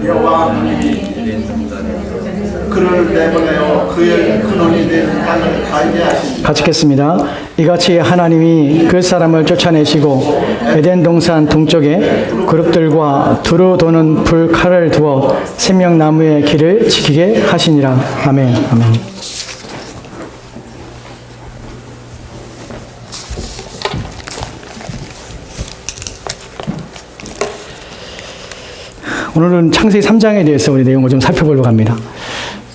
여호와 하나님이 그를 내보내어 그의 근원이 된 땅을 갈게 하시니 같이 읽겠습니다. 이같이 하나님이 그 사람을 쫓아내시고 에덴 동산 동쪽에 그룹들과 두루 도는 불칼을 두어 생명나무의 길을 지키게 하시니라. 아멘. 아멘. 오늘은 창세기 3장에 대해서 우리 내용을 좀 살펴보려고 합니다.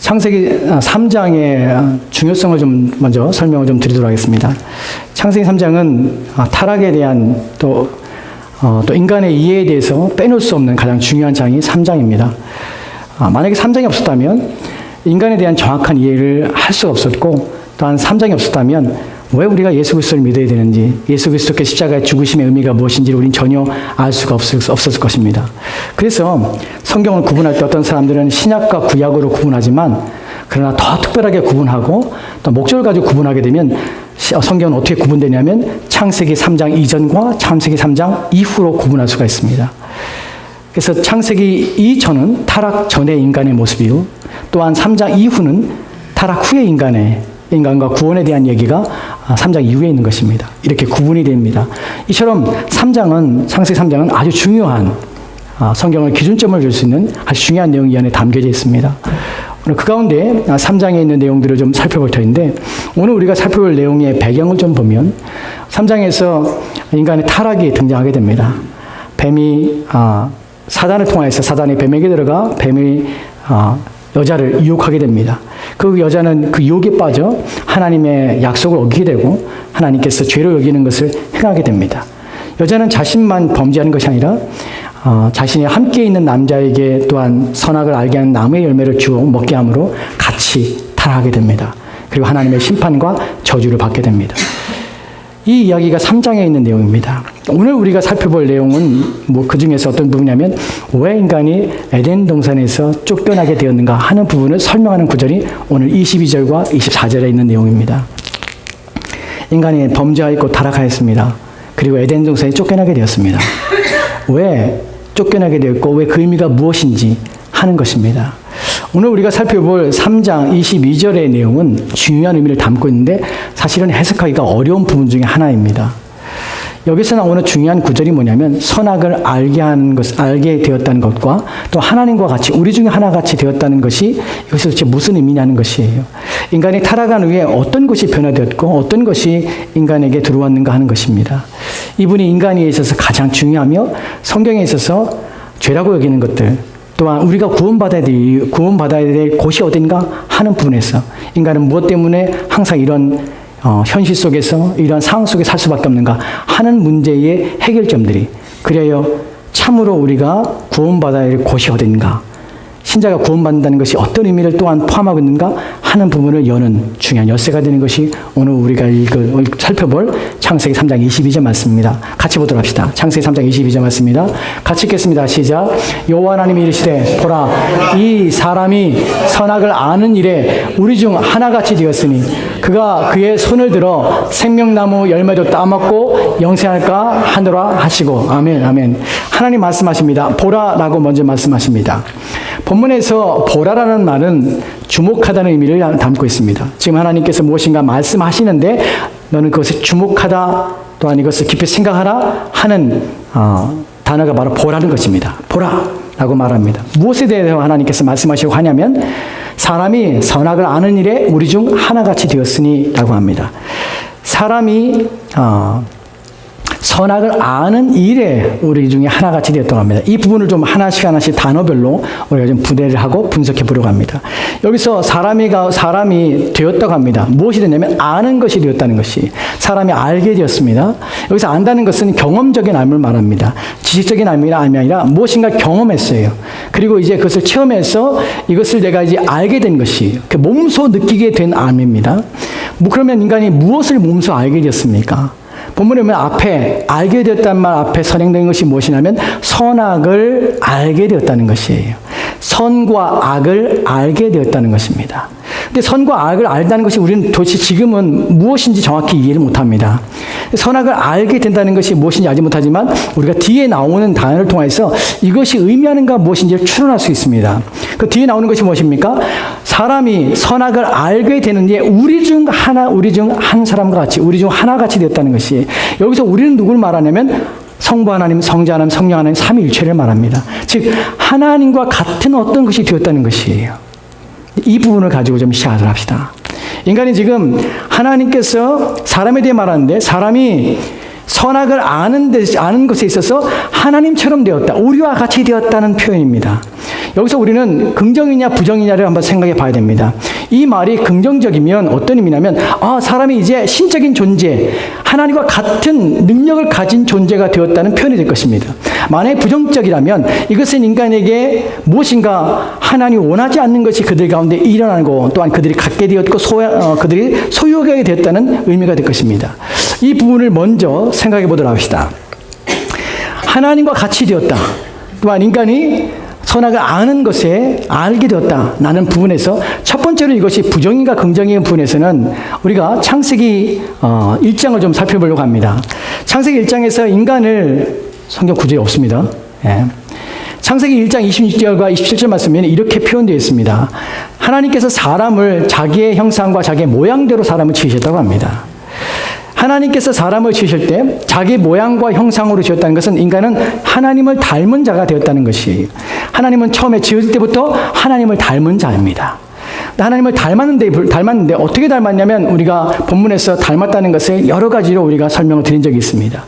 창세기 3장의 중요성을 좀 먼저 설명을 좀 드리도록 하겠습니다. 창세기 3장은 타락에 대한 또 인간의 이해에 대해서 빼놓을 수 없는 가장 중요한 장이 3장입니다. 만약에 3장이 없었다면 인간에 대한 정확한 이해를 할 수가 없었고, 또한 3장이 없었다면 왜 우리가 예수 그리스도를 믿어야 되는지, 예수 그리스도께 십자가의 죽으심의 의미가 무엇인지를 우리는 전혀 알 수가 없었을 것입니다. 그래서 성경을 구분할 때 어떤 사람들은 신약과 구약으로 구분하지만, 그러나 더 특별하게 구분하고 또 목적을 가지고 구분하게 되면 성경은 어떻게 구분되냐면 창세기 3장 이전과 창세기 3장 이후로 구분할 수가 있습니다. 그래서 창세기 이전은 타락 전의 인간의 모습이고, 또한 3장 이후는 타락 후의 인간과 구원에 대한 얘기가 3장 이후에 있는 것입니다. 이렇게 구분이 됩니다. 이처럼 창세기 3장은 아주 중요한 성경을 기준점을 줄 수 있는 아주 중요한 내용이 이 안에 담겨져 있습니다. 오늘 그 가운데 3장에 있는 내용들을 좀 살펴볼 터인데, 오늘 우리가 살펴볼 내용의 배경을 좀 보면 3장에서 인간의 타락이 등장하게 됩니다. 뱀이 사단을 통해서 사단이 뱀에게 들어가 뱀이 여자를 유혹하게 됩니다. 그 여자는 그 유혹에 빠져 하나님의 약속을 어기게 되고 하나님께서 죄로 여기는 것을 행하게 됩니다. 여자는 자신만 범죄하는 것이 아니라 자신이 함께 있는 남자에게 또한 선악을 알게 하는 나무의 열매를 주어 먹게 함으로 같이 타락하게 됩니다. 그리고 하나님의 심판과 저주를 받게 됩니다. 이 이야기가 3장에 있는 내용입니다. 오늘 우리가 살펴볼 내용은 그 중에서 어떤 부분이냐면 왜 인간이 에덴 동산에서 쫓겨나게 되었는가 하는 부분을 설명하는 구절이 오늘 22절과 24절에 있는 내용입니다. 인간이 범죄하였고 타락하였습니다. 그리고 에덴 동산에 쫓겨나게 되었습니다. 왜 쫓겨나게 되었고 왜 그 의미가 무엇인지 하는 것입니다. 오늘 우리가 살펴볼 3장 22절의 내용은 중요한 의미를 담고 있는데 사실은 해석하기가 어려운 부분 중에 하나입니다. 여기서 나오는 중요한 구절이 뭐냐면 선악을 알게 되었다는 것과 또 하나님과 같이 우리 중에 하나같이 되었다는 것이 여기서 도대체 무슨 의미냐는 것이에요. 인간이 타락한 후에 어떤 것이 변화되었고 어떤 것이 인간에게 들어왔는가 하는 것입니다. 이분이 인간에 있어서 가장 중요하며 성경에 있어서 죄라고 여기는 것들, 또한 우리가 구원받아야 될 곳이 어딘가 하는 부분에서 인간은 무엇 때문에 항상 이런 현실 속에서 이런 상황 속에 살 수밖에 없는가 하는 문제의 해결점들이, 그래야 참으로 우리가 구원받아야 할 곳이 어딘가, 신자가 구원받는다는 것이 어떤 의미를 또한 포함하고 있는가 하는 부분을 여는 중요한 열쇠가 되는 것이 오늘 우리가 살펴볼 창세기 3장 22절 말씀입니다. 같이 보도록 합시다. 창세기 3장 22절 말씀입니다. 같이 읽겠습니다. 시작. 여호와 하나님이 이르시되 보라, 이 사람이 선악을 아는 일에 우리 중 하나같이 되었으니 그가 그의 손을 들어 생명나무 열매도 따먹고 영생할까 하노라 하시고. 아멘. 아멘. 하나님 말씀하십니다. 보라라고 먼저 말씀하십니다. 본문에서 보라라는 말은 주목하다는 의미를 담고 있습니다. 지금 하나님께서 무엇인가 말씀하시는데 너는 그것을 주목하다, 또한 이것을 깊이 생각하라 하는 단어가 바로 보라는 것입니다. 보라라고 말합니다. 무엇에 대해서 하나님께서 말씀하시고 하냐면 사람이 선악을 아는 일에 우리 중 하나같이 되었으니 라고 합니다. 사람이 선악을 아는 일에 우리 중에 하나같이 되었다고 합니다. 이 부분을 좀 하나씩 단어별로 우리가 좀 분해를 하고 분석해 보려고 합니다. 여기서 사람이 되었다고 합니다. 무엇이 되냐면 아는 것이 되었다는 것이, 사람이 알게 되었습니다. 여기서 안다는 것은 경험적인 알을 말합니다. 지식적인 알이 아니라 무엇인가 경험했어요. 그리고 이제 그것을 체험해서 이것을 내가 이제 알게 된 것이 몸소 느끼게 된 암입니다. 그러면 인간이 무엇을 몸소 알게 되었습니까? 본문에 보면 앞에 알게 되었다는 말 앞에 선행된 것이 무엇이냐면 선악을 알게 되었다는 것이에요. 선과 악을 알게 되었다는 것입니다. 근데 선과 악을 알다는 것이 우리는 도대체 지금은 무엇인지 정확히 이해를 못합니다. 선악을 알게 된다는 것이 무엇인지 알지 못하지만 우리가 뒤에 나오는 단어를 통해서 이것이 의미하는가 무엇인지를 추론할 수 있습니다. 그 뒤에 나오는 것이 무엇입니까? 사람이 선악을 알게 되는 게 우리 중 한 사람과 같이, 우리 중 하나같이 되었다는 것이, 여기서 우리는 누구를 말하냐면 성부 하나님, 성자 하나님, 성령 하나님, 삼위일체를 말합니다. 즉 하나님과 같은 어떤 것이 되었다는 것이에요. 이 부분을 가지고 좀 시작을 합시다. 인간이 지금 하나님께서 사람에 대해 말하는데, 사람이 선악을 아는 것에 있어서 하나님처럼 되었다, 우리와 같이 되었다는 표현입니다. 여기서 우리는 긍정이냐 부정이냐를 한번 생각해 봐야 됩니다. 이 말이 긍정적이면 어떤 의미냐면, 사람이 이제 신적인 존재, 하나님과 같은 능력을 가진 존재가 되었다는 표현이 될 것입니다. 만약에 부정적이라면 이것은 인간에게 무엇인가 하나님이 원하지 않는 것이 그들 가운데 일어나고, 또한 그들이 갖게 되었고 그들이 소유하게 되었다는 의미가 될 것입니다. 이 부분을 먼저 생각해 보도록 합시다. 하나님과 같이 되었다, 또한 인간이 선악을 아는 것에 알게 되었다 라는 부분에서 첫 번째로 이것이 부정인가 긍정인 부분에서는 우리가 창세기 1장을 좀 살펴보려고 합니다. 창세기 1장에서 인간을, 성경 구절이 없습니다. 예. 창세기 1장 26절과 27절 말씀에는 이렇게 표현되어 있습니다. 하나님께서 사람을 자기의 형상과 자기의 모양대로 사람을 지으셨다고 합니다. 하나님께서 사람을 지으실 때 자기 모양과 형상으로 지었다는 것은 인간은 하나님을 닮은 자가 되었다는 것이에요. 하나님은 처음에 지을 때부터 하나님을 닮은 자입니다. 하나님을 닮았는데 어떻게 닮았냐면, 우리가 본문에서 닮았다는 것을 여러 가지로 우리가 설명을 드린 적이 있습니다.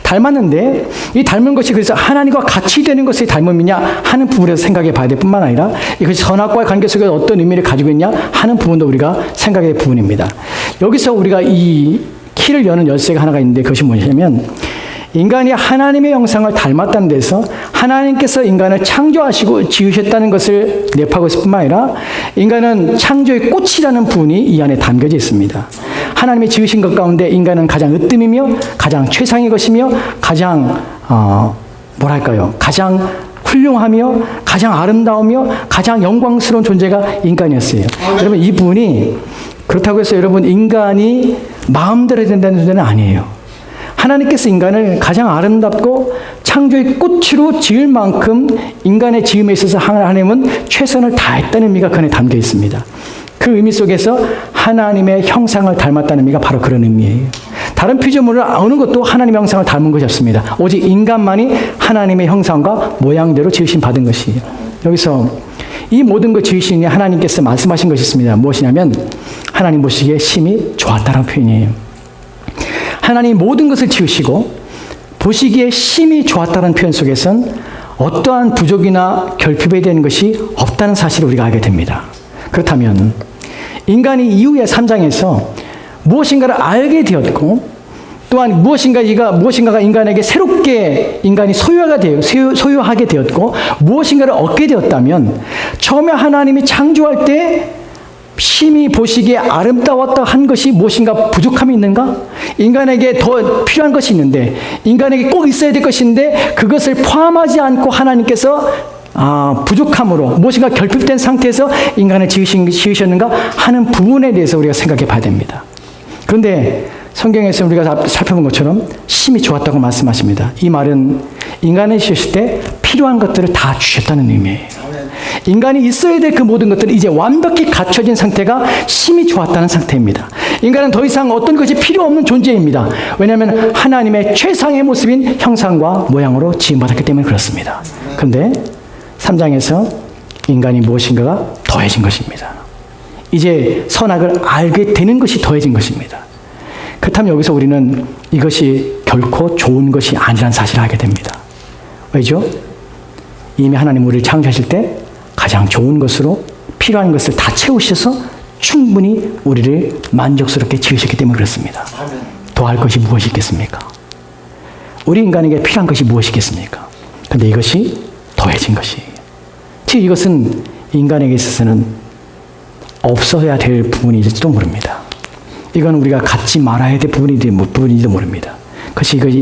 닮았는데 이 닮은 것이 그래서 하나님과 같이 되는 것이 닮음이냐 하는 부분에서 생각해 봐야 될 뿐만 아니라 이것이 선악과의 관계 속에 어떤 의미를 가지고 있냐 하는 부분도 우리가 생각해야 될 부분입니다. 여기서 우리가 이 키를 여는 열쇠가 하나가 있는데, 그것이 뭐냐면, 인간이 하나님의 형상을 닮았다는 데서 하나님께서 인간을 창조하시고 지으셨다는 것을 내포하고 있을 뿐만 아니라 인간은 창조의 꽃이라는 부분이 이 안에 담겨져 있습니다. 하나님이 지으신 것 가운데 인간은 가장 으뜸이며 가장 최상의 것이며 가장 가장 훌륭하며 가장 아름다우며 가장 영광스러운 존재가 인간이었어요. 여러분, 이 부분이 그렇다고 해서 여러분 인간이 마음대로 된다는 존재는 아니에요. 하나님께서 인간을 가장 아름답고 창조의 꽃으로 지을 만큼 인간의 지음에 있어서 하나님은 최선을 다했다는 의미가 그 안에 담겨 있습니다. 그 의미 속에서 하나님의 형상을 닮았다는 의미가 바로 그런 의미예요. 다른 피조물을 어느 것도 하나님의 형상을 닮은 것이 없습니다. 오직 인간만이 하나님의 형상과 모양대로 지으심 받은 것이에요. 여기서 이 모든 것 지으신 하나님께서 말씀하신 것이 있습니다. 무엇이냐면, 하나님 보시기에 심히 좋았다는 표현이에요. 하나님 모든 것을 지으시고 보시기에 심히 좋았다는 표현 속에선 어떠한 부족이나 결핍이 되는 것이 없다는 사실을 우리가 알게 됩니다. 그렇다면 인간이 이후의 3장에서 무엇인가를 알게 되었고, 또한 무엇인가가 인간에게 새롭게 인간이 소유하게 되었고 무엇인가를 얻게 되었다면, 처음에 하나님이 창조할 때 심히 보시기에 아름다웠다 한 것이 무엇인가 부족함이 있는가? 인간에게 더 필요한 것이 있는데, 인간에게 꼭 있어야 될 것인데 그것을 포함하지 않고 하나님께서 부족함으로 무엇인가 결핍된 상태에서 인간을 지으셨는가 하는 부분에 대해서 우리가 생각해 봐야 됩니다. 그런데 성경에서 우리가 살펴본 것처럼 심히 좋았다고 말씀하십니다. 이 말은 인간을 지으실 때 필요한 것들을 다 주셨다는 의미예요. 인간이 있어야 될 그 모든 것들이 이제 완벽히 갖춰진 상태가 심히 좋았다는 상태입니다. 인간은 더 이상 어떤 것이 필요 없는 존재입니다. 왜냐하면 하나님의 최상의 모습인 형상과 모양으로 지음받았기 때문에 그렇습니다. 그런데 3장에서 인간이 무엇인가가 더해진 것입니다. 이제 선악을 알게 되는 것이 더해진 것입니다. 그렇다면 여기서 우리는 이것이 결코 좋은 것이 아니라는 사실을 알게 됩니다. 왜죠? 이미 하나님 우리를 창조하실 때 가장 좋은 것으로 필요한 것을 다 채우셔서 충분히 우리를 만족스럽게 지으셨기 때문에 그렇습니다. 더할 것이 무엇이 있겠습니까? 우리 인간에게 필요한 것이 무엇이 있겠습니까? 그런데 이것이 더해진 것이에요. 즉 이것은 인간에게 있어서는 없어야 될 부분일지도 모릅니다. 이건 우리가 갖지 말아야 될 부분인지도 모릅니다.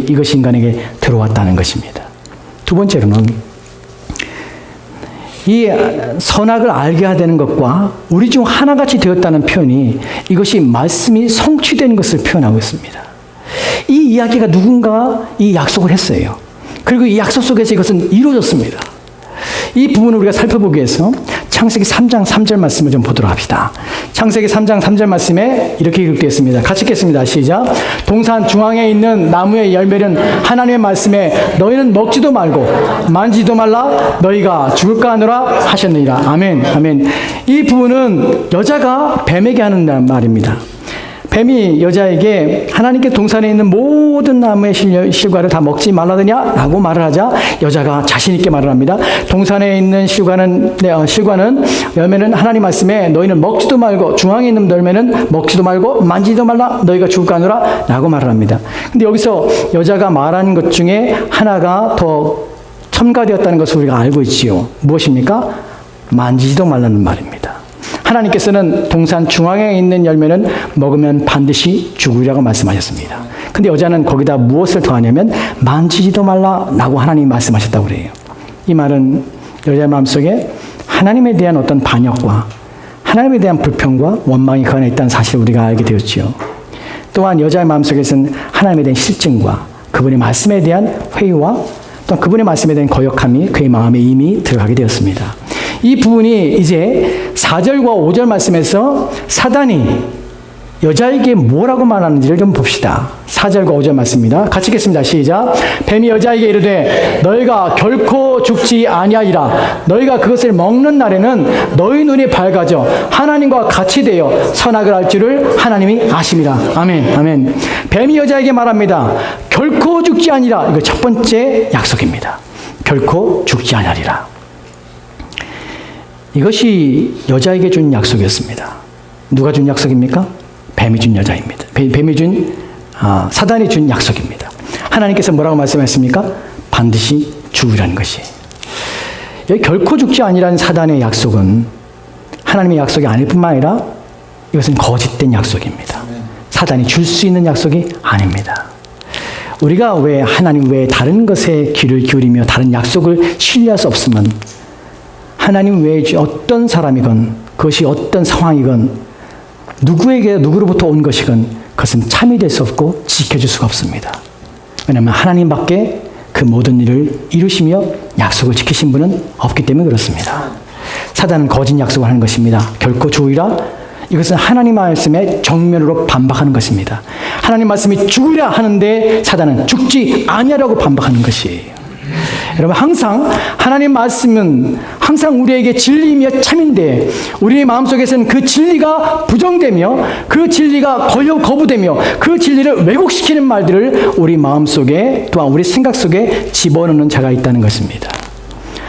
이것이 인간에게 들어왔다는 것입니다. 두 번째로는 이 선악을 알게 되는 것과 우리 중 하나같이 되었다는 표현이 이것이 말씀이 성취되는 것을 표현하고 있습니다. 이 이야기가 누군가가 이 약속을 했어요. 그리고 이 약속 속에서 이것은 이루어졌습니다. 이 부분을 우리가 살펴보기 위해서 창세기 3장 3절 말씀을 좀 보도록 합시다. 창세기 3장 3절 말씀에 이렇게 기록되어 있습니다. 같이 읽겠습니다. 시작. 동산 중앙에 있는 나무의 열매는 하나님의 말씀에 너희는 먹지도 말고 만지도 말라 너희가 죽을까 하노라 하셨느니라. 아멘. 아멘. 이 부분은 여자가 뱀에게 하는 말입니다. 뱀이 여자에게 하나님께 동산에 있는 모든 나무의 실과를 다 먹지 말라더냐 라고 말을 하자 여자가 자신 있게 말을 합니다. 동산에 있는 실과는 열매는 하나님 말씀에 너희는 먹지도 말고 중앙에 있는 열매는 먹지도 말고 만지도 말라 너희가 죽을까 하노라 라고 말을 합니다. 근데 여기서 여자가 말하는 것 중에 하나가 더 첨가되었다는 것을 우리가 알고 있지요. 무엇입니까? 만지지도 말라는 말입니다. 하나님께서는 동산 중앙에 있는 열매는 먹으면 반드시 죽으리라고 말씀하셨습니다. 근데 여자는 거기다 무엇을 더하냐면 만지지도 말라라고 하나님이 말씀하셨다고 그래요. 이 말은 여자의 마음속에 하나님에 대한 어떤 반역과 하나님에 대한 불평과 원망이 그 안에 있다는 사실을 우리가 알게 되었지요. 또한 여자의 마음속에서는 하나님에 대한 실증과 그분의 말씀에 대한 회의와 또 그분의 말씀에 대한 거역함이 그의 마음에 이미 들어가게 되었습니다. 이 부분이 이제 4절과 5절 말씀에서 사단이 여자에게 뭐라고 말하는지를 좀 봅시다. 4절과 5절 말씀입니다. 같이 읽겠습니다. 시작. 뱀이 여자에게 이르되 너희가 결코 죽지 아니하리라. 너희가 그것을 먹는 날에는 너희 눈이 밝아져 하나님과 같이 되어 선악을 알 줄을 하나님이 아심이라. 아멘. 아멘. 뱀이 여자에게 말합니다. 결코 죽지 아니라. 이거 첫 번째 약속입니다. 결코 죽지 아니하리라. 이것이 여자에게 준 약속이었습니다. 누가 준 약속입니까? 뱀이 준 여자입니다. 사단이 준 약속입니다. 하나님께서 뭐라고 말씀하셨습니까? 반드시 죽으라는 것이. 여기 결코 죽지 아니라는 사단의 약속은 하나님의 약속이 아닐 뿐만 아니라 이것은 거짓된 약속입니다. 사단이 줄 수 있는 약속이 아닙니다. 우리가 왜 하나님 외에 다른 것에 귀를 기울이며 다른 약속을 신뢰할 수 없으면 하나님 외에 어떤 사람이건 그것이 어떤 상황이건 누구로부터 온 것이건 그것은 참이 될 수 없고 지켜줄 수가 없습니다. 왜냐하면 하나님밖에 그 모든 일을 이루시며 약속을 지키신 분은 없기 때문에 그렇습니다. 사단은 거짓 약속을 하는 것입니다. 결코 죽으리라. 이것은 하나님 말씀에 정면으로 반박하는 것입니다. 하나님 말씀이 죽으리라 하는데 사단은 죽지 아니하라고 반박하는 것이에요. 여러분 항상 하나님 말씀은 항상 우리에게 진리이며 참인데 우리의 마음속에서는 그 진리가 부정되며 그 진리가 거부되며 그 진리를 왜곡시키는 말들을 우리 마음속에 또한 우리 생각 속에 집어넣는 자가 있다는 것입니다.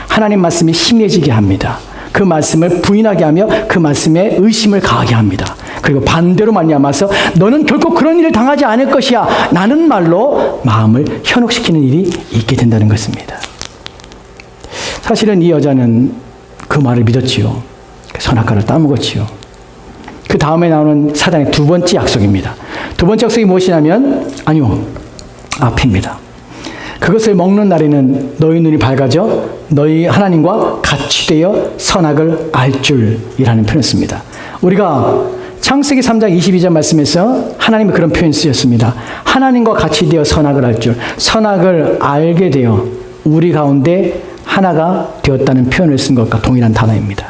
하나님 말씀이 심해지게 합니다. 그 말씀을 부인하게 하며 그 말씀에 의심을 가하게 합니다. 그리고 반대로 말미암아서 너는 결코 그런 일을 당하지 않을 것이야 라는 말로 마음을 현혹시키는 일이 있게 된다는 것입니다. 사실은 이 여자는 그 말을 믿었지요. 선악과를 따먹었지요. 그 다음에 나오는 사단의 두 번째 약속입니다. 두 번째 약속이 무엇이냐면 앞입니다. 그것을 먹는 날에는 너희 눈이 밝아져 너희 하나님과 같이 되어 선악을 알 줄이라는 표현을 씁니다. 우리가 창세기 3장 22절 말씀에서 하나님이 그런 표현 쓰셨습니다. 하나님과 같이 되어 선악을 알 줄, 선악을 알게 되어 우리 가운데 하나가 되었다는 표현을 쓴 것과 동일한 단어입니다.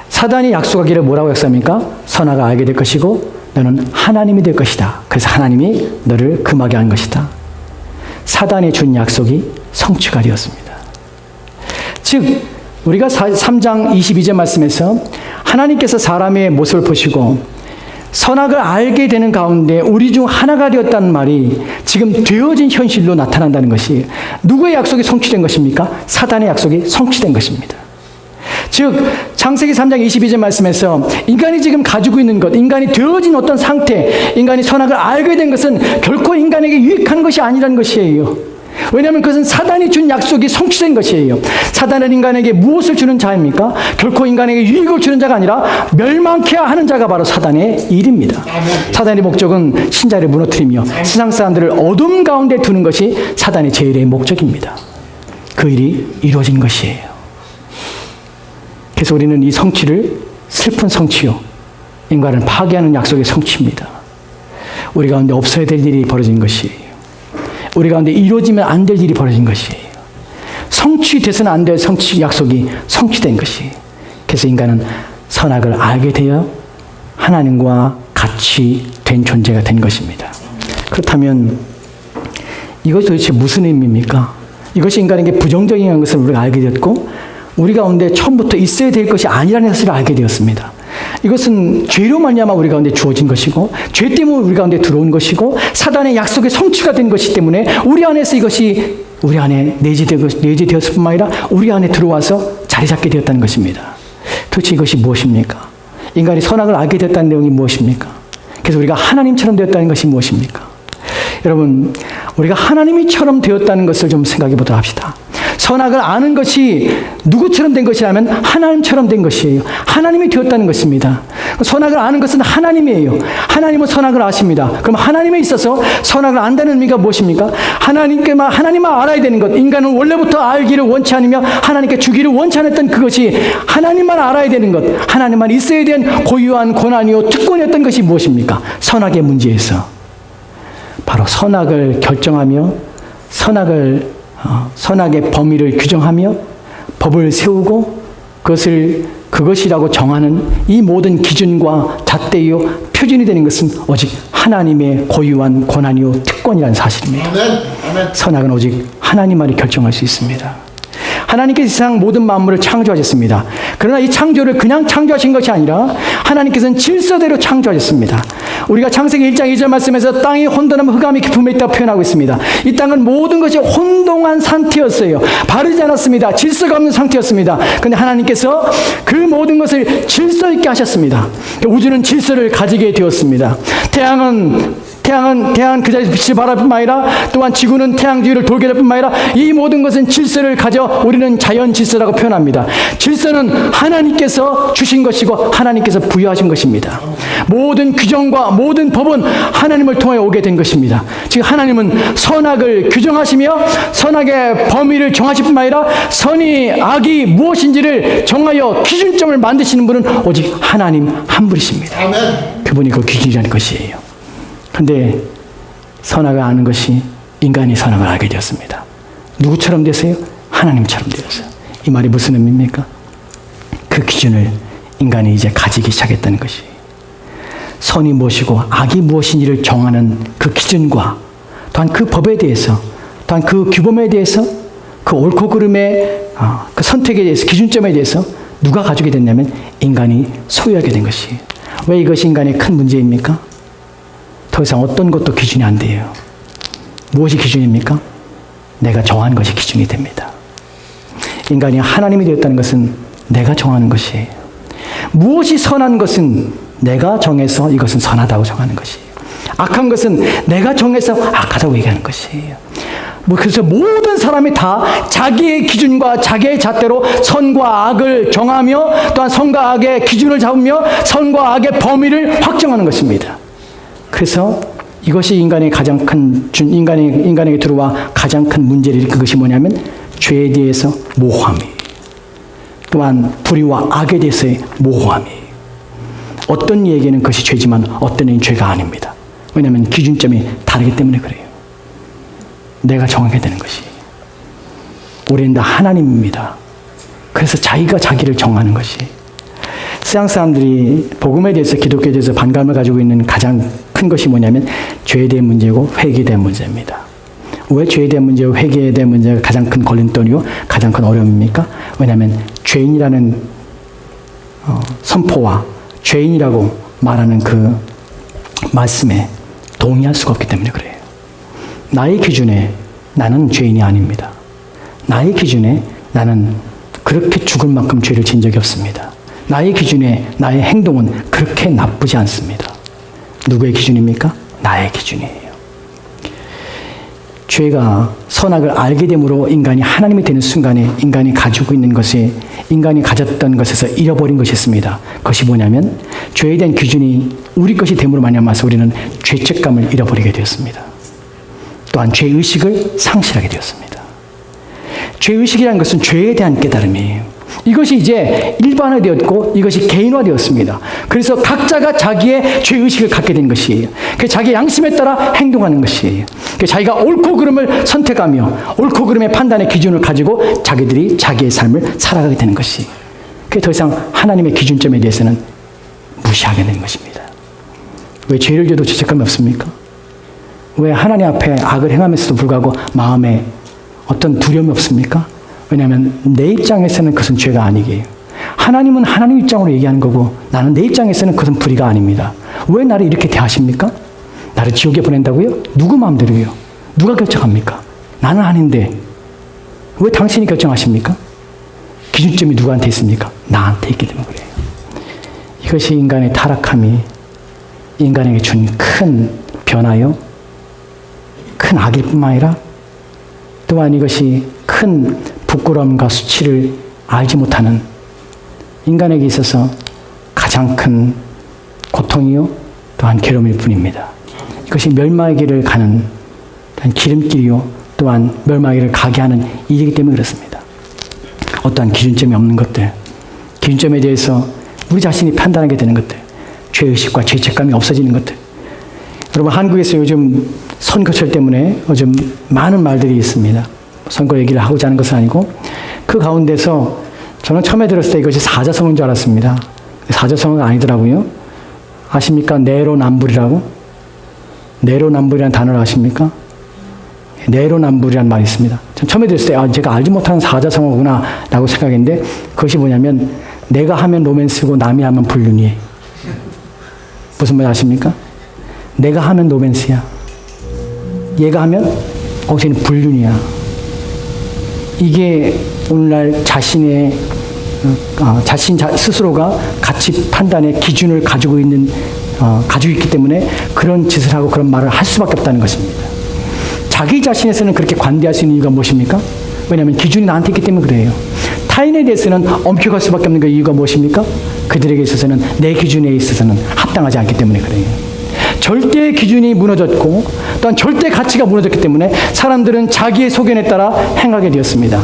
사단이 약속하기를 뭐라고 약속합니까? 선악을 알게 될 것이고 너는 하나님이 될 것이다. 그래서 하나님이 너를 금하게 한 것이다. 사단이 준 약속이 성취가 되었습니다. 즉 우리가 3장 22절 말씀에서 하나님께서 사람의 모습을 보시고 선악을 알게 되는 가운데 우리 중 하나가 되었다는 말이 지금 되어진 현실로 나타난다는 것이 누구의 약속이 성취된 것입니까? 사단의 약속이 성취된 것입니다. 즉 창세기 3장 22절 말씀에서 인간이 지금 가지고 있는 것, 인간이 되어진 어떤 상태, 인간이 선악을 알게 된 것은 결코 인간에게 유익한 것이 아니라는 것이에요. 왜냐하면 그것은 사단이 준 약속이 성취된 것이에요. 사단은 인간에게 무엇을 주는 자입니까? 결코 인간에게 유익을 주는 자가 아니라 멸망케 하는 자가 바로 사단의 일입니다. 사단의 목적은 신자를 무너뜨리며 세상 사람들을 어둠 가운데 두는 것이 사단의 제일의 목적입니다. 그 일이 이루어진 것이에요. 그래서 우리는 이 성취를 슬픈 성취요, 인간을 파괴하는 약속의 성취입니다. 우리 가운데 없어야 될 일이 벌어진 것이에요. 우리 가운데 이루어지면 안 될 일이 벌어진 것이에요. 성취돼서는 안 될 성취 약속이 성취된 것이에요. 그래서 인간은 선악을 알게 되어 하나님과 같이 된 존재가 된 것입니다. 그렇다면 이것이 도대체 무슨 의미입니까? 이것이 인간에게 부정적인 것을 우리가 알게 되었고, 우리 가운데 처음부터 있어야 될 것이 아니라는 사실을 알게 되었습니다. 이것은 죄로 말미암아 우리 가운데 주어진 것이고, 죄 때문에 우리 가운데 들어온 것이고, 사단의 약속의 성취가 된 것이기 때문에 우리 안에서 이것이 우리 안에 내재되었을 뿐만 아니라 우리 안에 들어와서 자리 잡게 되었다는 것입니다. 도대체 이것이 무엇입니까? 인간이 선악을 알게 되었다는 내용이 무엇입니까? 그래서 우리가 하나님처럼 되었다는 것이 무엇입니까? 여러분, 우리가 하나님이처럼 되었다는 것을 좀 생각해 보도록 합시다. 선악을 아는 것이 누구처럼 된 것이라면 하나님처럼 된 것이에요. 하나님이 되었다는 것입니다. 선악을 아는 것은 하나님이에요. 하나님은 선악을 아십니다. 그럼 하나님에 있어서 선악을 안다는 의미가 무엇입니까? 하나님만 알아야 되는 것. 인간은 원래부터 알기를 원치 않으며 하나님께 주기를 원치 않았던 그것이 하나님만 알아야 되는 것, 하나님만 있어야 되는 고유한 권한이요 특권이었던 것이 무엇입니까? 선악의 문제에서 바로 선악을 결정하며 선악의 범위를 규정하며 법을 세우고 그것이라고 정하는 이 모든 기준과 잣대요 표준이 되는 것은 오직 하나님의 고유한 권한이요 특권이라는 사실입니다. 선악은 오직 하나님만이 결정할 수 있습니다. 하나님께서 세상 모든 만물을 창조하셨습니다. 그러나 이 창조를 그냥 창조하신 것이 아니라 하나님께서는 질서대로 창조하셨습니다. 우리가 창세기 1장 2절 말씀에서 땅이 혼돈하면 흑암이 깊음에 있다고 표현하고 있습니다. 이 땅은 모든 것이 혼동한 상태였어요. 바르지 않았습니다. 질서가 없는 상태였습니다. 그런데 하나님께서 그 모든 것을 질서 있게 하셨습니다. 우주는 질서를 가지게 되었습니다. 태양은 그 자리에서 빛을 발할 뿐만 아니라 또한 지구는 태양 주위를 돌게 될 뿐만 아니라 이 모든 것은 질서를 가져 우리는 자연 질서라고 표현합니다. 질서는 하나님께서 주신 것이고 하나님께서 부여하신 것입니다. 모든 규정과 모든 법은 하나님을 통해 오게 된 것입니다. 즉 하나님은 선악을 규정하시며 선악의 범위를 정하실 뿐만 아니라 선이 악이 무엇인지를 정하여 기준점을 만드시는 분은 오직 하나님 한 분이십니다. 그분이 그 기준이라는 것이에요. 그런데 선악을 아는 것이 인간이 선악을 알게 되었습니다. 누구처럼 되세요? 하나님처럼 되었어요. 이 말이 무슨 의미입니까? 그 기준을 인간이 이제 가지기 시작했다는 것이에요. 선이 무엇이고 악이 무엇인지를 정하는 그 기준과 또한 그 법에 대해서 또한 그 규범에 대해서 그 옳고 그름의 그 선택에 대해서 기준점에 대해서 누가 가지게 됐냐면 인간이 소유하게 된 것이에요. 왜 이것이 인간의 큰 문제입니까? 더 이상 어떤 것도 기준이 안 돼요. 무엇이 기준입니까? 내가 정한 것이 기준이 됩니다. 인간이 하나님이 되었다는 것은 내가 정하는 것이에요. 무엇이 선한 것은 내가 정해서 이것은 선하다고 정하는 것이에요. 악한 것은 내가 정해서 악하다고 얘기하는 것이에요. 그래서 모든 사람이 다 자기의 기준과 자기의 잣대로 선과 악을 정하며 또한 선과 악의 기준을 잡으며 선과 악의 범위를 확정하는 것입니다. 그래서 이것이 인간에게 들어와 가장 큰 문제를 일으킨 것이 뭐냐면 죄에 대해서 모호함이에요. 또한 불의와 악에 대해서의 모호함이에요. 어떤 이에게는 그것이 죄지만 어떤 이는 죄가 아닙니다. 왜냐하면 기준점이 다르기 때문에 그래요. 내가 정하게 되는 것이. 우리는 다 하나님입니다. 그래서 자기가 자기를 정하는 것이. 세상 사람들이 복음에 대해서 기독교에 대해서 반감을 가지고 있는 가장 큰 것이 뭐냐면 죄에 대한 문제고 회개에 대한 문제입니다. 왜 죄에 대한 문제와 회개에 대한 문제가 가장 큰 걸림돌이요 가장 큰 어려움입니까? 왜냐하면 죄인이라는 선포와 죄인이라고 말하는 그 말씀에 동의할 수가 없기 때문에 그래요. 나의 기준에 나는 죄인이 아닙니다. 나의 기준에 나는 그렇게 죽을 만큼 죄를 지은 적이 없습니다. 나의 기준에 나의 행동은 그렇게 나쁘지 않습니다. 누구의 기준입니까? 나의 기준이에요. 죄가 선악을 알게 됨으로 인간이 하나님이 되는 순간에 인간이 가지고 있는 것이 인간이 가졌던 것에서 잃어버린 것이 있습니다. 그것이 뭐냐면 죄에 대한 기준이 우리 것이 됨으로 말미암아서 우리는 죄책감을 잃어버리게 되었습니다. 또한 죄의식을 상실하게 되었습니다. 죄의식이라는 것은 죄에 대한 깨달음이에요. 이것이 이제 일반화되었고 이것이 개인화되었습니다. 그래서 각자가 자기의 죄의식을 갖게 된 것이에요. 자기의 양심에 따라 행동하는 것이에요. 자기가 옳고 그름을 선택하며 옳고 그름의 판단의 기준을 가지고 자기들이 자기의 삶을 살아가게 되는 것이에요. 더 이상 하나님의 기준점에 대해서는 무시하게 되는 것입니다. 왜 죄를 져도 죄책감이 없습니까? 왜 하나님 앞에 악을 행하면서도 불구하고 마음에 어떤 두려움이 없습니까? 왜냐하면 내 입장에서는 그것은 죄가 아니게요. 하나님은 하나님 입장으로 얘기하는 거고 나는 내 입장에서는 그것은 불의가 아닙니다. 왜 나를 이렇게 대하십니까? 나를 지옥에 보낸다고요? 누구 마음대로요? 누가 결정합니까? 나는 아닌데 왜 당신이 결정하십니까? 기준점이 누구한테 있습니까? 나한테 있기 때문에 그래요. 이것이 인간의 타락함이 인간에게 준 큰 변화요, 큰 악일 뿐만 아니라 또한 이것이 큰 부끄러움과 수치를 알지 못하는 인간에게 있어서 가장 큰 고통이요 또한 괴로움일 뿐입니다. 이것이 멸망의 길을 가는 기름길이요 또한 멸망의 길을 가게 하는 일이기 때문에 그렇습니다. 어떠한 기준점이 없는 것들, 기준점에 대해서 우리 자신이 판단하게 되는 것들, 죄의식과 죄책감이 없어지는 것들. 여러분, 한국에서 요즘 선거철 때문에 요즘 많은 말들이 있습니다. 선거 얘기를 하고자 하는 것은 아니고 그 가운데서 저는 처음에 들었을 때 이것이 사자성어인 줄 알았습니다. 사자성어가 아니더라고요. 아십니까? 내로남불이라고? 내로남불이라는 단어를 아십니까? 내로남불이라는 말이 있습니다. 처음에 들었을 때 제가 알지 못하는 사자성어구나 라고 생각했는데 그것이 뭐냐면 내가 하면 로맨스고 남이 하면 불륜이에요. 무슨 말 아십니까? 내가 하면 로맨스야. 얘가 하면 거기서는 불륜이야. 이게 오늘날 자신 스스로가 가치 판단의 기준을 가지고 있기 때문에 그런 짓을 하고 그런 말을 할 수밖에 없다는 것입니다. 자기 자신에서는 그렇게 관대할 수 있는 이유가 무엇입니까? 왜냐하면 기준이 나한테 있기 때문에 그래요. 타인에 대해서는 엄격할 수밖에 없는 그 이유가 무엇입니까? 그들에게 있어서는 내 기준에 있어서는 합당하지 않기 때문에 그래요. 절대의 기준이 무너졌고 또한 절대 가치가 무너졌기 때문에 사람들은 자기의 소견에 따라 행하게 되었습니다.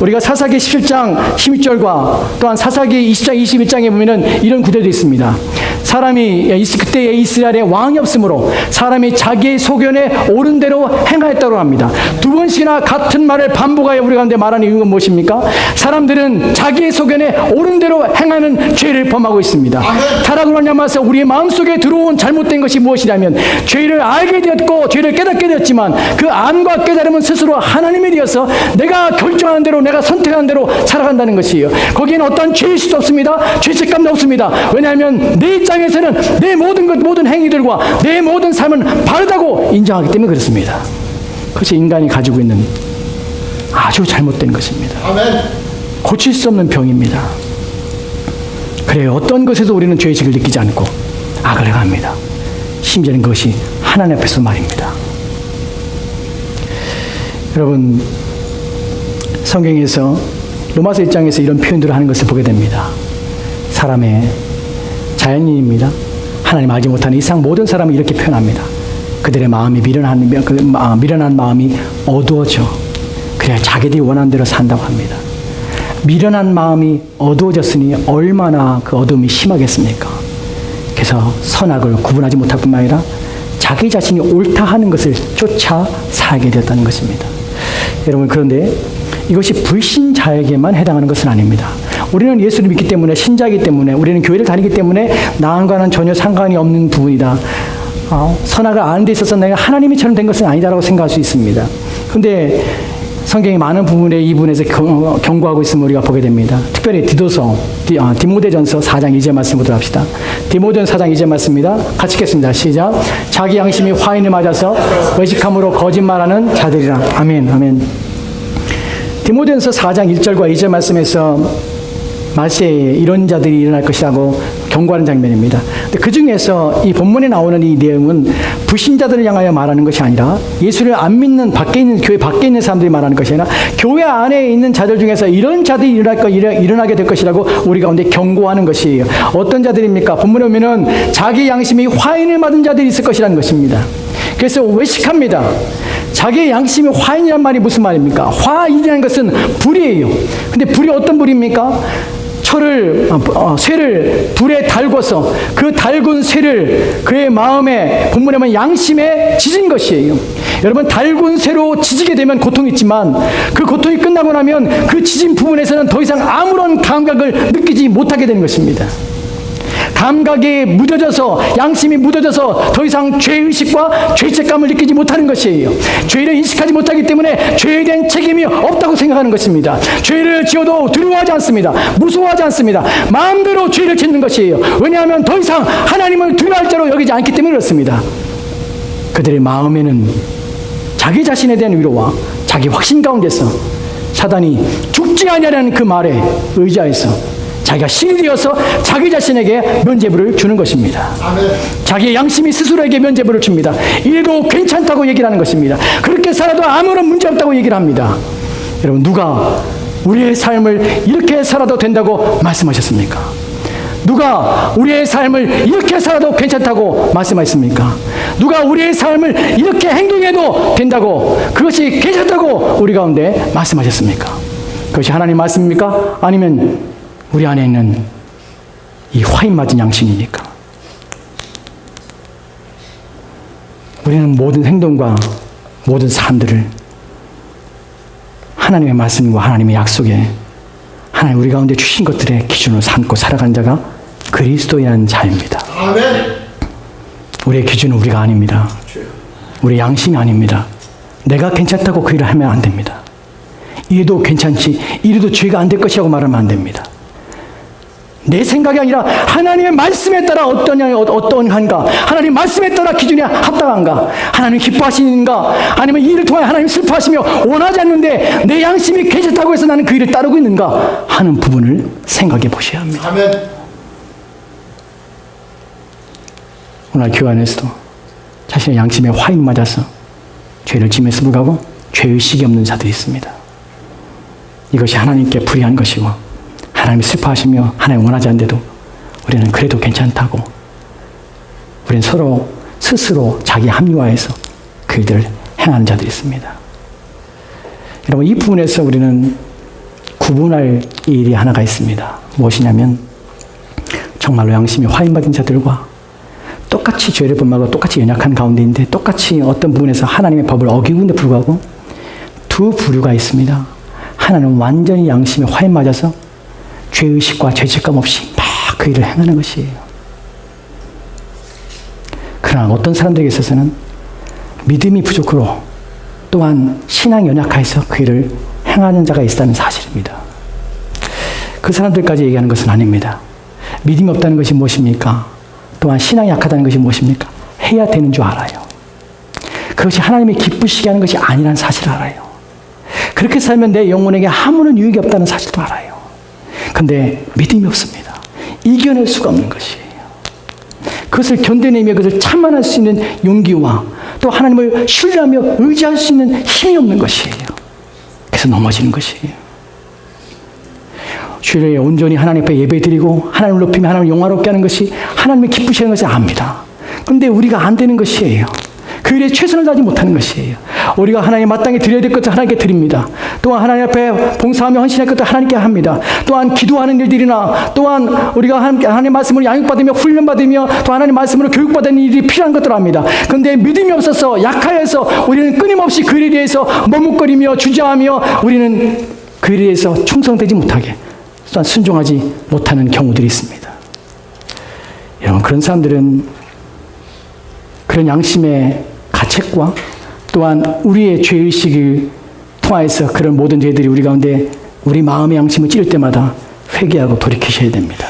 우리가 사사기 17장 16절과 또한 사사기 20장 21장에 보면은 이런 구절도 있습니다. 사람이 그때의 이스라엘에 왕이 없으므로 사람이 자기의 소견에 옳은 대로 행하였다고 합니다. 두 번씩이나 같은 말을 반복하여 우리 가운데 말하는 이유가 무엇입니까? 사람들은 자기의 소견에 옳은 대로 행하는 죄를 범하고 있습니다. 타락으로 말미암아서 우리의 마음속에 들어온 잘못된 것이 무엇이냐면 죄를 알게 되었고 죄를 깨닫게 되었지만 그 안과 깨달음은 스스로 하나님이 되어서 내가 결정하는 대로 내가 선택하는 대로 살아간다는 것이에요. 거기에는 어떤 죄의식도 없습니다. 죄책감도 없습니다. 왜냐하면 내 입장에서는 내 모든 행위들과 내 모든 삶은 바르다고 인정하기 때문에 그렇습니다. 그것이 인간이 가지고 있는 아주 잘못된 것입니다. 고칠 수 없는 병입니다. 그래요. 어떤 것에도 우리는 죄의식을 느끼지 않고 악을 행합니다. 심지어는 그것이 하나님 앞에서 말입니다. 여러분, 성경에서 로마서 1장에서 이런 표현들을 하는 것을 보게 됩니다. 사람의 자연인입니다. 하나님 알지 못하는 이상 모든 사람이 이렇게 표현합니다. 그들의 마음이 미련한 마음이 어두워져 그래야 자기들이 원하는 대로 산다고 합니다. 미련한 마음이 어두워졌으니 얼마나 그 어둠이 심하겠습니까? 그래서 선악을 구분하지 못할 뿐만 아니라 자기 자신이 옳다 하는 것을 쫓아 살게 되었다는 것입니다. 여러분, 그런데 이것이 불신자에게만 해당하는 것은 아닙니다. 우리는 예수를 믿기 때문에 신자이기 때문에 우리는 교회를 다니기 때문에 나와는 전혀 상관이 없는 부분이다. 선악을 아는 데 있어서 내가 하나님이처럼 된 것은 아니다라고 생각할 수 있습니다. 그런데 성경이 많은 부분에 이 부분에서 경고하고 있음을 우리가 보게 됩니다. 특별히 디모데전서 4장 2절 말씀 보도록 합시다. 디모데전서 4장 2절 말씀입니다. 같이 읽겠습니다. 시작. 자기 양심이 화인을 맞아서 외식함으로 거짓말하는 자들이라. 아멘. 아멘. 디모데전서 4장 1절과 2절 말씀에서 말세에 이런 자들이 일어날 것이라고 경고하는 장면입니다. 그 중에서 이 본문에 나오는 이 내용은 불신자들을 향하여 말하는 것이 아니라 예수를 안 믿는 교회 밖에 있는 사람들이 말하는 것이 아니라 교회 안에 있는 자들 중에서 이런 자들이 일어나게 될 것이라고 우리 가운데 경고하는 것이에요. 어떤 자들입니까? 본문에 보면은 자기 양심이 화인을 맞은 자들이 있을 것이라는 것입니다. 그래서 외식합니다. 자기의 양심이 화인이란 말이 무슨 말입니까? 화인이라는 것은 불이에요. 근데 불이 어떤 불입니까? 쇠를 불에 달궈서 그 달군 쇠를 그의 마음에, 본문에 보면 양심에 지진 것이에요. 여러분, 달군 쇠로 지지게 되면 고통이 있지만 그 고통이 끝나고 나면 그 지진 부분에서는 더 이상 아무런 감각을 느끼지 못하게 되는 것입니다. 감각이 묻어져서, 양심이 묻어져서 더 이상 죄의식과 죄책감을 느끼지 못하는 것이에요. 죄를 인식하지 못하기 때문에 죄에 대한 책임이 없다고 생각하는 것입니다. 죄를 지어도 두려워하지 않습니다. 무서워하지 않습니다. 마음대로 죄를 짓는 것이에요. 왜냐하면 더 이상 하나님을 두려워할 자로 여기지 않기 때문에 그렇습니다. 그들의 마음에는 자기 자신에 대한 위로와 자기 확신 가운데서 사단이 죽지 아니하라는 그 말에 의지하여서 자기가 신이 되어서 자기 자신에게 면죄부를 주는 것입니다. 아멘. 자기의 양심이 스스로에게 면죄부를 줍니다. 이래도 괜찮다고 얘기를 하는 것입니다. 그렇게 살아도 아무런 문제 없다고 얘기를 합니다. 여러분, 누가 우리의 삶을 이렇게 살아도 된다고 말씀하셨습니까? 누가 우리의 삶을 이렇게 살아도 괜찮다고 말씀하셨습니까? 누가 우리의 삶을 이렇게 행동해도 된다고, 그것이 괜찮다고 우리 가운데 말씀하셨습니까? 그것이 하나님 말씀입니까? 아니면 우리 안에 있는 이 화인 맞은 양심입니까? 우리는 모든 행동과 모든 삶들을 하나님의 말씀과 하나님의 약속에 하나님 우리 가운데 주신 것들의 기준으로 삼고 살아가는 자가 그리스도인한 자입니다. 아멘. 우리의 기준은 우리가 아닙니다. 우리의 양심이 아닙니다. 내가 괜찮다고 그 일을 하면 안 됩니다. 이래도 괜찮지, 이래도 죄가 안 될 것이라고 말하면 안 됩니다. 내 생각이 아니라 하나님의 말씀에 따라 어떠한가, 하나님 말씀에 따라 기준이 합당한가, 하나님 기뻐하시는가, 아니면 이 일을 통해 하나님 슬퍼하시며 원하지 않는데 내 양심이 괜찮다고 해서 나는 그 일을 따르고 있는가 하는 부분을 생각해 보셔야 합니다. 아멘. 오늘 교회 안에서도 자신의 양심에 화인 맞아서 죄를 지면서 불구하고 죄의식이 없는 자들이 있습니다. 이것이 하나님께 불의한 것이고 하나님이 슬퍼하시며 하나님 원하지 않는데도 우리는 그래도 괜찮다고, 우리는 서로 스스로 자기 합리화해서 그 일들을 행하는 자들이 있습니다. 여러분, 이 부분에서 우리는 구분할 일이 하나가 있습니다. 무엇이냐면 정말로 양심이 화인받은 자들과 똑같이 죄를 범하고 똑같이 연약한 가운데인데 똑같이 어떤 부분에서 하나님의 법을 어기는데 불구하고 두 부류가 있습니다. 하나는 완전히 양심에 화인 맞아서 죄의식과 죄책감 없이 막 그 일을 행하는 것이에요. 그러나 어떤 사람들에게 있어서는 믿음이 부족으로 또한 신앙이 연약해서 그 일을 행하는 자가 있다는 사실입니다. 그 사람들까지 얘기하는 것은 아닙니다. 믿음이 없다는 것이 무엇입니까? 또한 신앙이 약하다는 것이 무엇입니까? 해야 되는 줄 알아요. 그것이 하나님이 기쁘시게 하는 것이 아니라는 사실을 알아요. 그렇게 살면 내 영혼에게 아무런 유익이 없다는 사실도 알아요. 근데 믿음이 없습니다. 이겨낼 수가 없는 것이에요. 그것을 견뎌내며 그것을 참아낼 수 있는 용기와 또 하나님을 신뢰하며 의지할 수 있는 힘이 없는 것이에요. 그래서 넘어지는 것이에요. 주일에 온전히 하나님 앞에 예배드리고 하나님을 높이며 하나님을 영화롭게 하는 것이 하나님을 기쁘시는 것을 압니다. 그런데 우리가 안 되는 것이에요. 그 일에 최선을 다하지 못하는 것이에요. 우리가 하나님 마땅히 드려야 될 것을 하나님께 드립니다. 또한 하나님 앞에 봉사하며 헌신할 것을 하나님께 합니다. 또한 기도하는 일들이나 또한 우리가 하나님 말씀으로 양육받으며 훈련받으며 또 하나님 말씀으로 교육받는 일이 필요한 것들을 합니다. 그런데 믿음이 없어서 약하여서 우리는 끊임없이 그 일에 대해서 머뭇거리며 주저하며 우리는 그 일에 대해서 충성되지 못하게 또한 순종하지 못하는 경우들이 있습니다. 여러분, 그런 사람들은 그런 양심의 가책과 또한 우리의 죄의식을 통하여서 그런 모든 죄들이 우리 가운데 우리 마음의 양심을 찌를 때마다 회개하고 돌이키셔야 됩니다.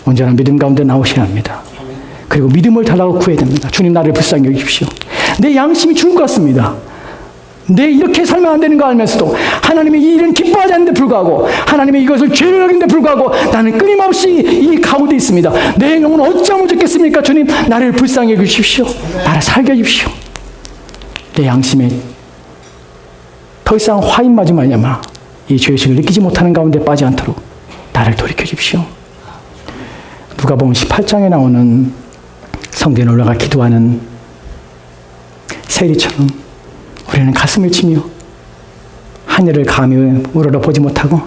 온전한 믿음 가운데 나오셔야 합니다. 그리고 믿음을 달라고 구해야 됩니다. 주님, 나를 불쌍히 여기십시오. 내 양심이 죽은 것 같습니다. 내 이렇게 살면 안 되는 거 알면서도 하나님의 이 일은 기뻐하지 않는데 불구하고 하나님의 이것을 죄를 여기는데 불구하고 나는 끊임없이 이 가운데 있습니다. 내 영혼은 어찌하면 좋겠습니까? 주님, 나를 불쌍히 여기십시오. 나를 살게 해주십시오. 내 양심에 더 이상 화인 맞지 말냐마 이 죄의식을 느끼지 못하는 가운데 빠지 않도록 나를 돌이켜 주십시오. 누가복음 18장에 나오는 성전에 올라가 기도하는 세리처럼 우리는 가슴을 치며 하늘을 감히 우러러보지 못하고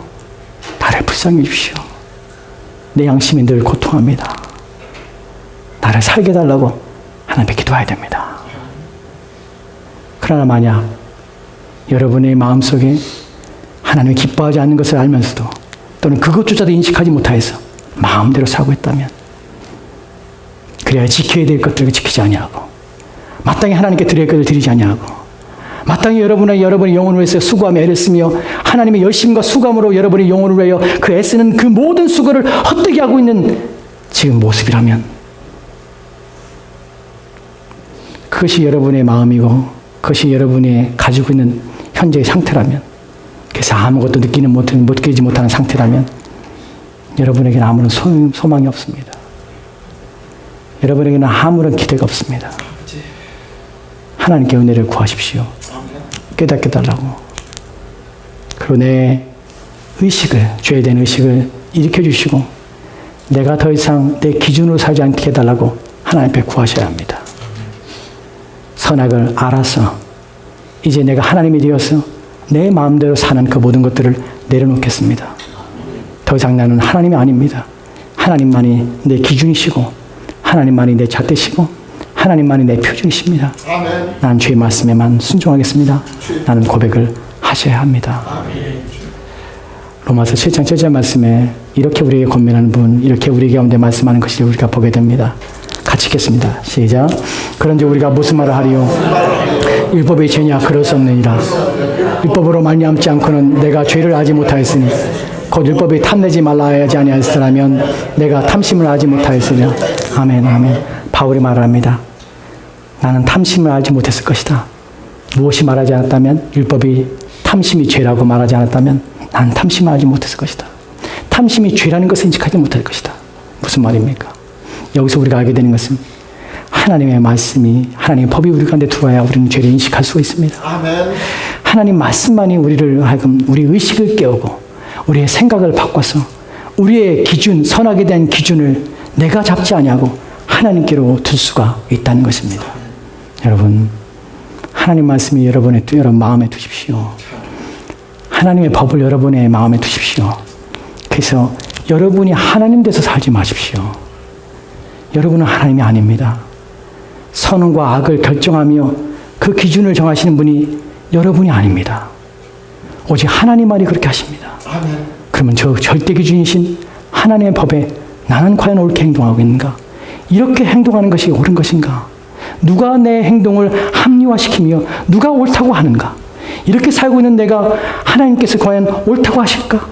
나를 불쌍히 주십시오. 내 양심이 늘 고통합니다. 나를 살게 달라고 하나님께 기도해야 됩니다. 그러나 만약 여러분의 마음속에 하나님이 기뻐하지 않는 것을 알면서도 또는 그것조차도 인식하지 못하여서 마음대로 살고 있다면 그래야 지켜야 될 것들을 지키지 아니하고 마땅히 하나님께 드릴 것을 드리지 아니하고 마땅히 여러분의 영혼을 위해서 수고하며 애를 쓰며 하나님의 열심과 수고함으로 여러분의 영혼을 위하여 그 애쓰는 그 모든 수고를 헛되게 하고 있는 지금 모습이라면 그것이 여러분의 마음이고 그것이 여러분이 가지고 있는 현재의 상태라면 그래서 아무것도 느끼지 못하는 상태라면 여러분에게는 아무런 소망이 없습니다. 여러분에게는 아무런 기대가 없습니다. 하나님께 은혜를 구하십시오. 깨닫게 달라고. 그리고 내 의식을, 죄에 대한 의식을 일으켜 주시고 내가 더 이상 내 기준으로 살지 않게 해달라고 하나님 앞에 구하셔야 합니다. 선악을 알아서 이제 내가 하나님이 되어서 내 마음대로 사는 그 모든 것들을 내려놓겠습니다. 더 이상 나는 하나님이 아닙니다. 하나님만이 내 기준이시고 하나님만이 내 잣대시고 하나님만이 내 표준이십니다. 아멘. 나는 주의 말씀에만 순종하겠습니다. 나는 고백을 하셔야 합니다. 아멘. 로마서 7장 7절 말씀에 이렇게 우리에게 권면하는 분, 이렇게 우리 가운데 말씀하는 것을 우리가 보게 됩니다. 같이 읽겠습니다. 시작. 그런데 우리가 무슨 말을 하리요? 율법의 죄냐? 그럴 수 없느니라. 율법으로 말미암지 않고는 내가 죄를 하지 못하였으니 곧 율법이 탐내지 말라 하지 아니하였으라면 내가 탐심을 하지 못하였으리라. 아멘, 아멘. 바울이 말합니다. 나는 탐심을 알지 못했을 것이다. 무엇이 말하지 않았다면 율법이 탐심이 죄라고 말하지 않았다면 나는 탐심을 알지 못했을 것이다. 탐심이 죄라는 것을 인식하지 못할 것이다. 무슨 말입니까? 여기서 우리가 알게 되는 것은 하나님의 말씀이 하나님의 법이 우리 가운데 들어와야 우리는 죄를 인식할 수가 있습니다. 아멘. 하나님 말씀만이 우리를 하여금 우리 의식을 깨우고 우리의 생각을 바꿔서 우리의 기준, 선악에 대한 기준을 내가 잡지 아니하고 하나님께로 둘 수가 있다는 것입니다. 여러분, 하나님 말씀이 여러분 마음에 두십시오. 하나님의 법을 여러분의 마음에 두십시오. 그래서 여러분이 하나님 돼서 살지 마십시오. 여러분은 하나님이 아닙니다. 선과 악을 결정하며 그 기준을 정하시는 분이 여러분이 아닙니다. 오직 하나님만이 그렇게 하십니다. 아멘. 그러면 저 절대 기준이신 하나님의 법에 나는 과연 옳게 행동하고 있는가? 이렇게 행동하는 것이 옳은 것인가? 누가 내 행동을 합리화시키며 누가 옳다고 하는가? 이렇게 살고 있는 내가 하나님께서 과연 옳다고 하실까?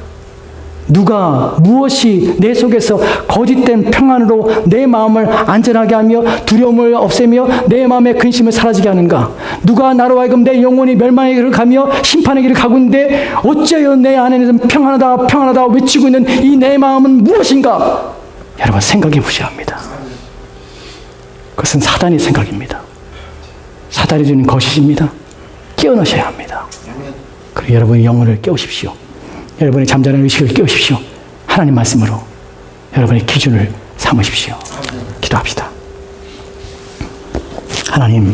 누가 무엇이 내 속에서 거짓된 평안으로 내 마음을 안전하게 하며 두려움을 없애며 내 마음의 근심을 사라지게 하는가? 누가 나로 하여금 내 영혼이 멸망의 길을 가며 심판의 길을 가고 있는데 어찌하여 내 안에는 평안하다 평안하다 외치고 있는 이 내 마음은 무엇인가? 여러분 생각해 보셔야 합니다. 그것은 사단의 생각입니다. 사단이 주는 거짓입니다. 깨어나셔야 합니다. 그리고 여러분의 영혼을 깨우십시오. 여러분의 잠자는 의식을 깨우십시오. 하나님 말씀으로 여러분의 기준을 삼으십시오. 기도합시다. 하나님,